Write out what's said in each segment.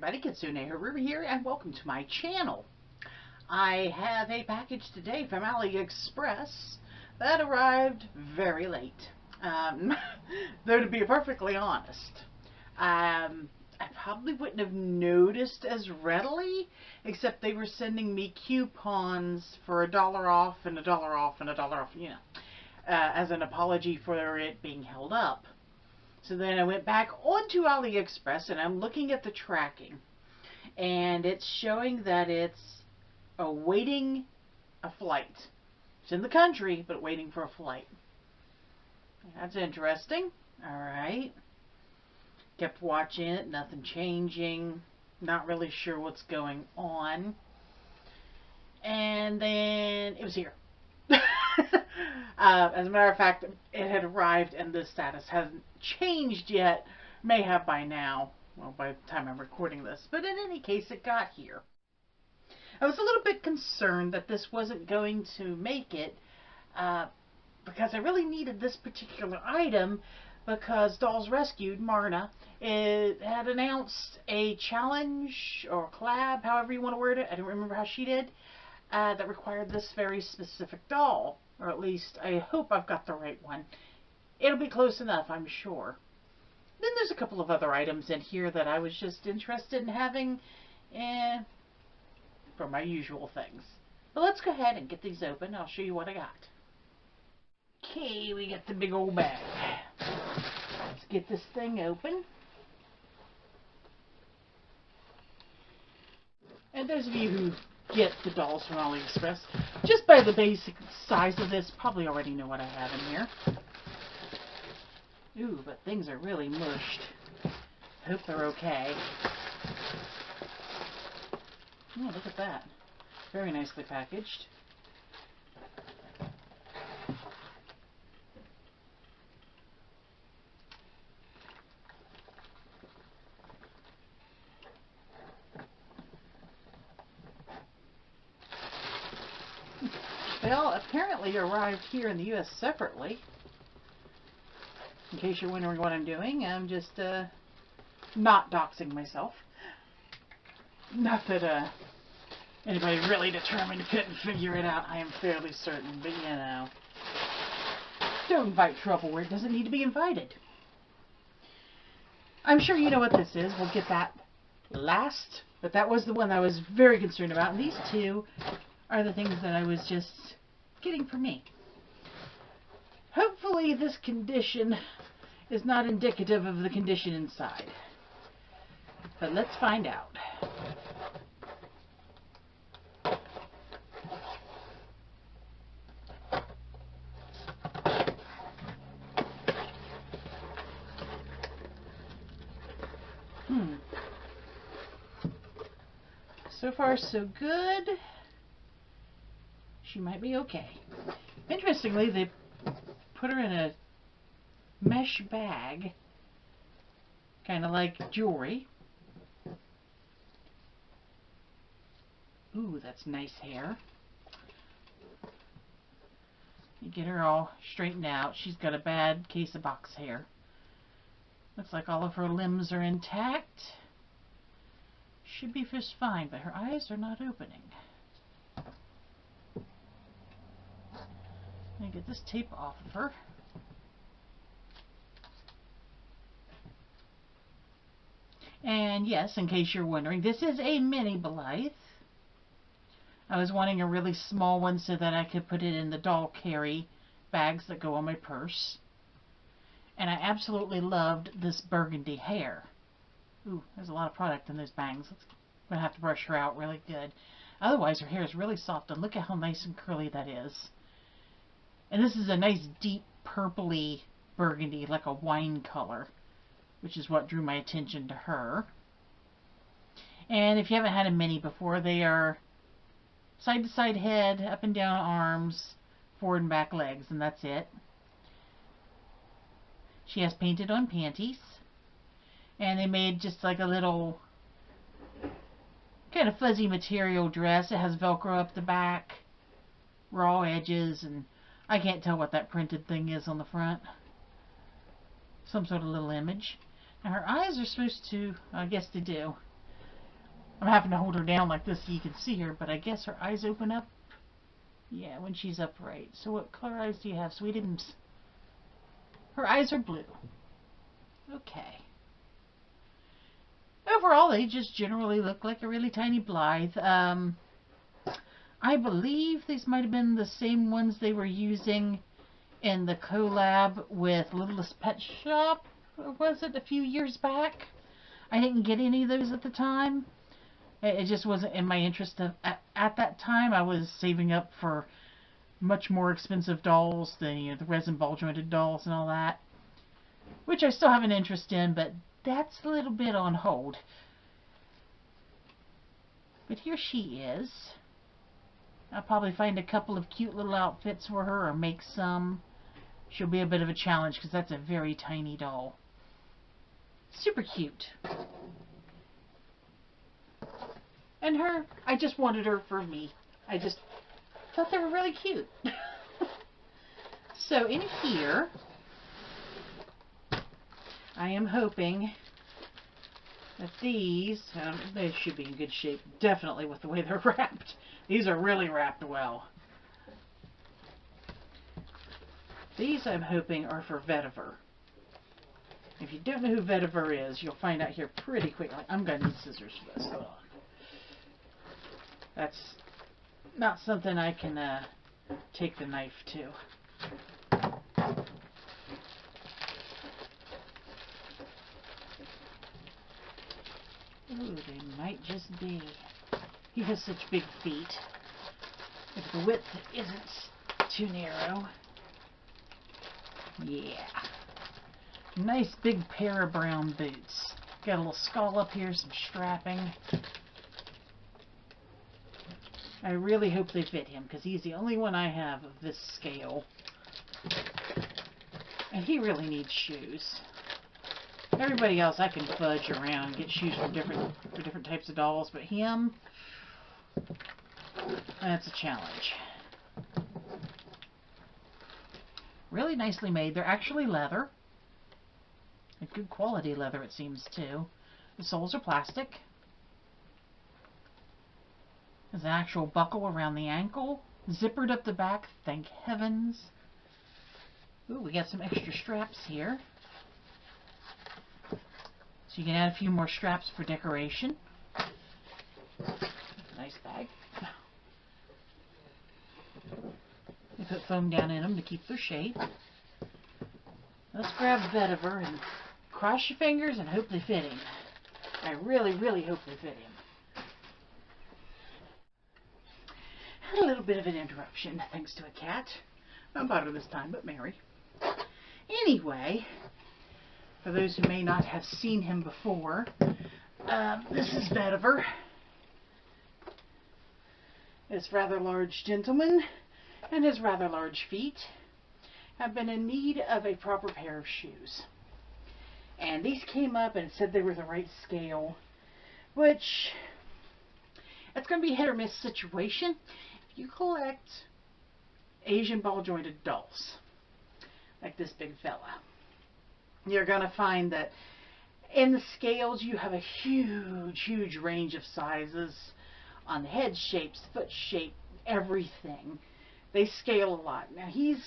everybody, Kitsune Haru here, and welcome to my channel. I have a package today from AliExpress that arrived very late. Though to be perfectly honest, I probably wouldn't have noticed as readily, except they were sending me coupons for $1 off and $1 off and $1 off, as an apology for it being held up. So then I went back onto AliExpress and I'm looking at the tracking, and it's showing that it's awaiting a flight. It's in the country, but waiting for a flight. That's interesting. Alright. Kept watching it, nothing changing. Not really sure what's going on. And then it was here. As a matter of fact, it had arrived and the status hasn't changed yet. May have by now. Well, by the time I'm recording this. But in any case, it got here. I was a little bit concerned that this wasn't going to make it because I really needed this particular item, because Dolls Rescued, Marna, had announced a challenge or collab, however you want to word it. I don't remember how she did. That required this very specific doll. Or at least, I hope I've got the right one. It'll be close enough, I'm sure. Then there's a couple of other items in here that I was just interested in having for my usual things. But let's go ahead and get these open. I'll show you what I got. Okay, we got the big old bag. Let's get this thing open. And those of you who get the dolls from AliExpress, just by the basic size of this, probably already know what I have in here. Ooh, but things are really mushed. Hope they're okay. Oh, look at that. Very nicely packaged. They all apparently arrived here in the U.S. separately. In case you're wondering what I'm doing, I'm just not doxing myself. Not that anybody really determined couldn't figure it out. I am fairly certain, but you know, don't invite trouble where it doesn't need to be invited. I'm sure you know what this is. We'll get that last, but that was the one I was very concerned about. And these two are the things that I was just getting for me. Hopefully this condition is not indicative of the condition inside. But let's find out. So far so good. She might be okay. Interestingly, they put her in a mesh bag, kind of like jewelry. Ooh, that's nice hair. You get her all straightened out. She's got a bad case of box hair. Looks like all of her limbs are intact. Should be just fine, but her eyes are not opening. Let me get this tape off of her. And yes, in case you're wondering, this is a mini Blythe. I was wanting a really small one so that I could put it in the doll carry bags that go on my purse. And I absolutely loved this burgundy hair. Ooh, there's a lot of product in those bangs. I'm going to have to brush her out really good. Otherwise, her hair is really soft, and look at how nice and curly that is. And this is a nice deep purpley burgundy, like a wine color, which is what drew my attention to her. And if you haven't had a mini before, they are side to side head, up and down arms, forward and back legs, and that's it. She has painted on panties. And they made just like a little kind of fuzzy material dress. It has Velcro up the back, raw edges, and I can't tell what that printed thing is on the front. Some sort of little image. Now her eyes are supposed to, I guess they do, I'm having to hold her down like this so you can see her, but I guess her eyes open up. Yeah, when she's upright. So what color eyes do you have, Sweetums? Her eyes are blue. Okay. Overall, they just generally look like a really tiny Blythe. I believe these might have been the same ones they were using in the collab with Littlest Pet Shop, or was it a few years back? I didn't get any of those at the time. It just wasn't in my interest at that time. I was saving up for much more expensive dolls, the resin ball jointed dolls and all that, which I still have an interest in, but that's a little bit on hold. But here she is. I'll probably find a couple of cute little outfits for her or make some. She'll be a bit of a challenge because that's a very tiny doll. Super cute. And her, I just wanted her for me. I just thought they were really cute. So in here, I am hoping that these, they should be in good shape, definitely with the way they're wrapped. These are really wrapped well. These I'm hoping are for vetiver. If you don't know who vetiver is, you'll find out here pretty quickly. I'm going to need scissors for this. Hold on. That's not something I can take the knife to. Ooh, they might just be. He has such big feet. If the width isn't too narrow. Yeah. Nice big pair of brown boots. Got a little skull up here, some strapping. I really hope they fit him because he's the only one I have of this scale. And he really needs shoes. Everybody else I can fudge around and get shoes for different types of dolls, but him, that's a challenge. Really nicely made. They're actually leather. A good quality leather, it seems, too. The soles are plastic. There's an actual buckle around the ankle. Zippered up the back, thank heavens. Ooh, we got some extra straps here. So you can add a few more straps for decoration. Nice bag. They put foam down in them to keep their shape. Let's grab vetiver and cross your fingers and hope they fit him. I really, really hope they fit him. Had a little bit of an interruption thanks to a cat. Not Butter this time, but Mary. Anyway, for those who may not have seen him before, this is vetiver. This rather large gentleman and his rather large feet have been in need of a proper pair of shoes. And these came up and said they were the right scale, which it's going to be a hit or miss situation. If you collect Asian ball jointed dolls, like this big fella, you're going to find that in the scales you have a huge range of sizes on the head shapes, foot shape, everything. They scale a lot. Now he's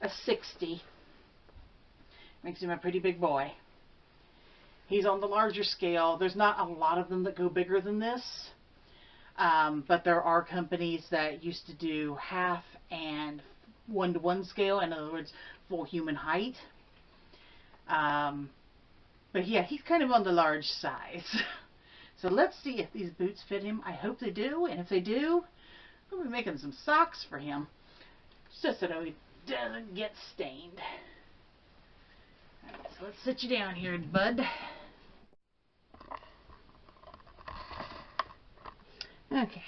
a 60. Makes him a pretty big boy. He's on the larger scale. There's not a lot of them that go bigger than this. But there are companies that used to do half and 1-to-1 scale. In other words, full human height. But yeah, he's kind of on the large size. So let's see if these boots fit him. I hope they do. And if they do, we'll be making some socks for him. Just so that he doesn't get stained. Alright, so let's sit you down here, bud. Okay.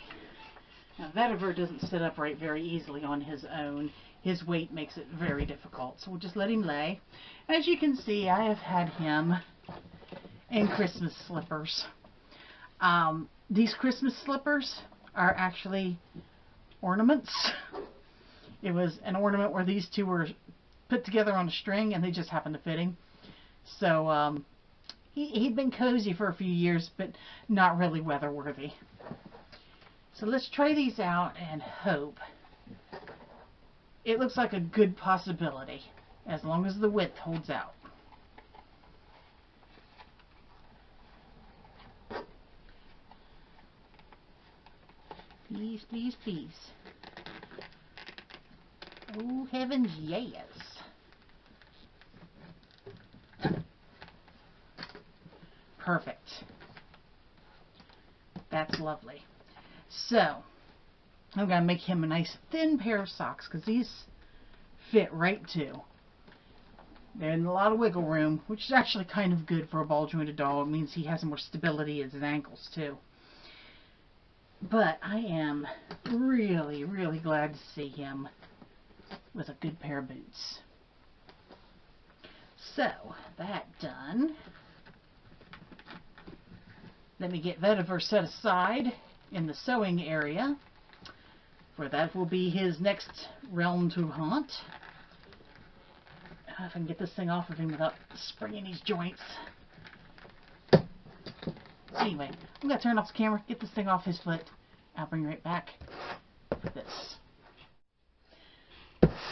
Now vetiver doesn't sit upright very easily on his own. His weight makes it very difficult. So we'll just let him lay. As you can see, I have had him in Christmas slippers. These Christmas slippers are actually ornaments. It was an ornament where these two were put together on a string and they just happened to fit him. So He'd been cozy for a few years, but not really weather worthy. So let's try these out and hope. It looks like a good possibility, as long as the width holds out. Please, please, please. Oh, heavens, yes. Perfect. That's lovely. So, I'm going to make him a nice thin pair of socks, because these fit right too. They're in a lot of wiggle room, which is actually kind of good for a ball-jointed doll. It means he has more stability in his ankles too. But I am really, really glad to see him with a good pair of boots. So, that done. Let me get vetiver set aside in the sewing area, for that will be his next realm to haunt. If I can get this thing off of him without springing these joints. Anyway, I'm going to turn off the camera, get this thing off his foot. I'll bring right back for this.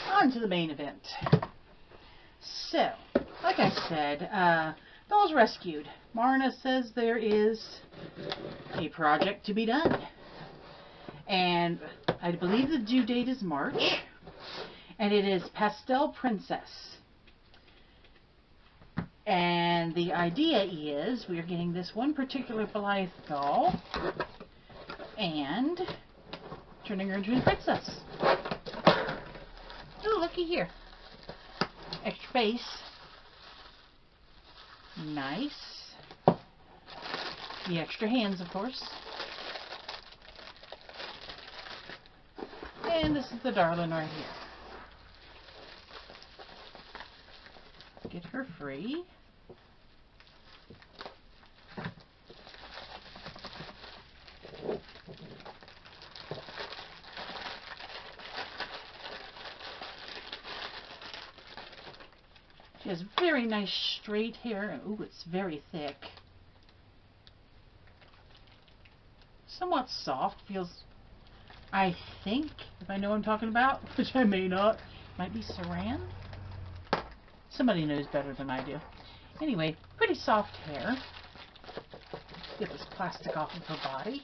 On to the main event. So, like I said, dolls rescued. Marna says there is a project to be done. And I believe the due date is March. And it is Pastel Princess. And the idea is we're getting this one particular Blythe doll and turning her into a princess. Oh, looky here. Extra face. Nice. The extra hands, of course. And this is the darling right here. Get her free. She has very nice straight hair. Ooh, it's very thick. Somewhat soft. Feels, I think, if I know what I'm talking about, which I may not, might be saran. Somebody knows better than I do. Anyway, pretty soft hair. Get this plastic off of her body.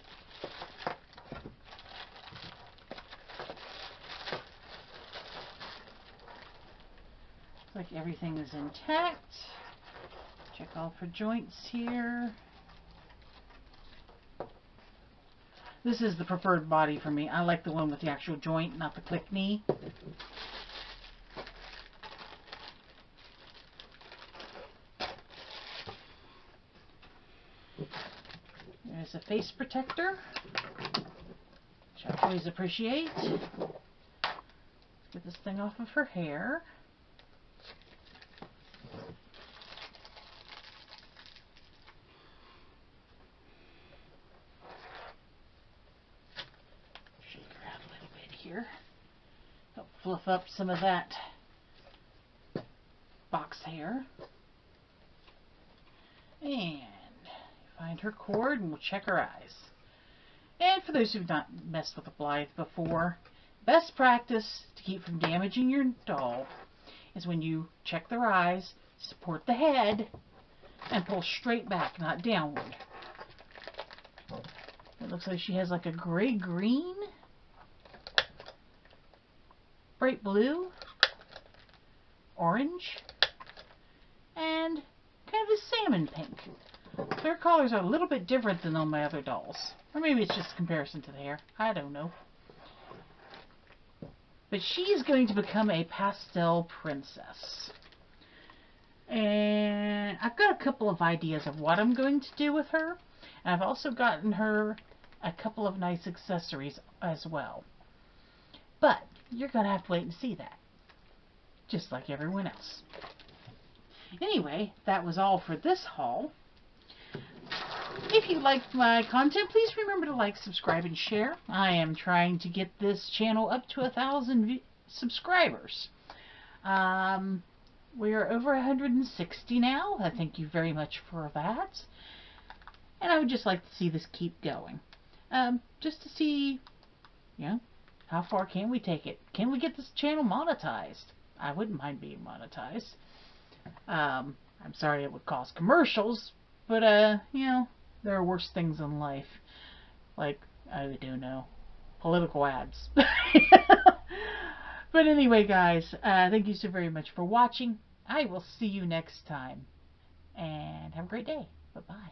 Looks like everything is intact. Check all of her joints here. This is the preferred body for me. I like the one with the actual joint, not the click knee. There's a face protector, which I always appreciate. Get this thing off of her hair. Shake her out a little bit here. Help fluff up some of that box hair. And find her cord and we'll check her eyes. And for those who've not messed with a Blythe before, best practice to keep from damaging your doll is when you check their eyes, support the head and pull straight back, not downward. It looks like she has like a gray-green, bright blue, orange, and kind of a salmon pink. Their colors are a little bit different than on my other dolls. Or maybe it's just a comparison to the hair. I don't know. But she is going to become a pastel princess. And I've got a couple of ideas of what I'm going to do with her. And I've also gotten her a couple of nice accessories as well. But you're going to have to wait and see that. Just like everyone else. Anyway, that was all for this haul. If you liked my content, please remember to like, subscribe, and share. I am trying to get this channel up to 1,000 subscribers. We are over 160 now. I thank you very much for that. And I would just like to see this keep going. Just to see, you know, how far can we take it? Can we get this channel monetized? I wouldn't mind being monetized. I'm sorry it would cost commercials, but, you know, there are worse things in life. Like, I don't know, political ads. But anyway, guys, thank you so very much for watching. I will see you next time. And have a great day. Bye-bye.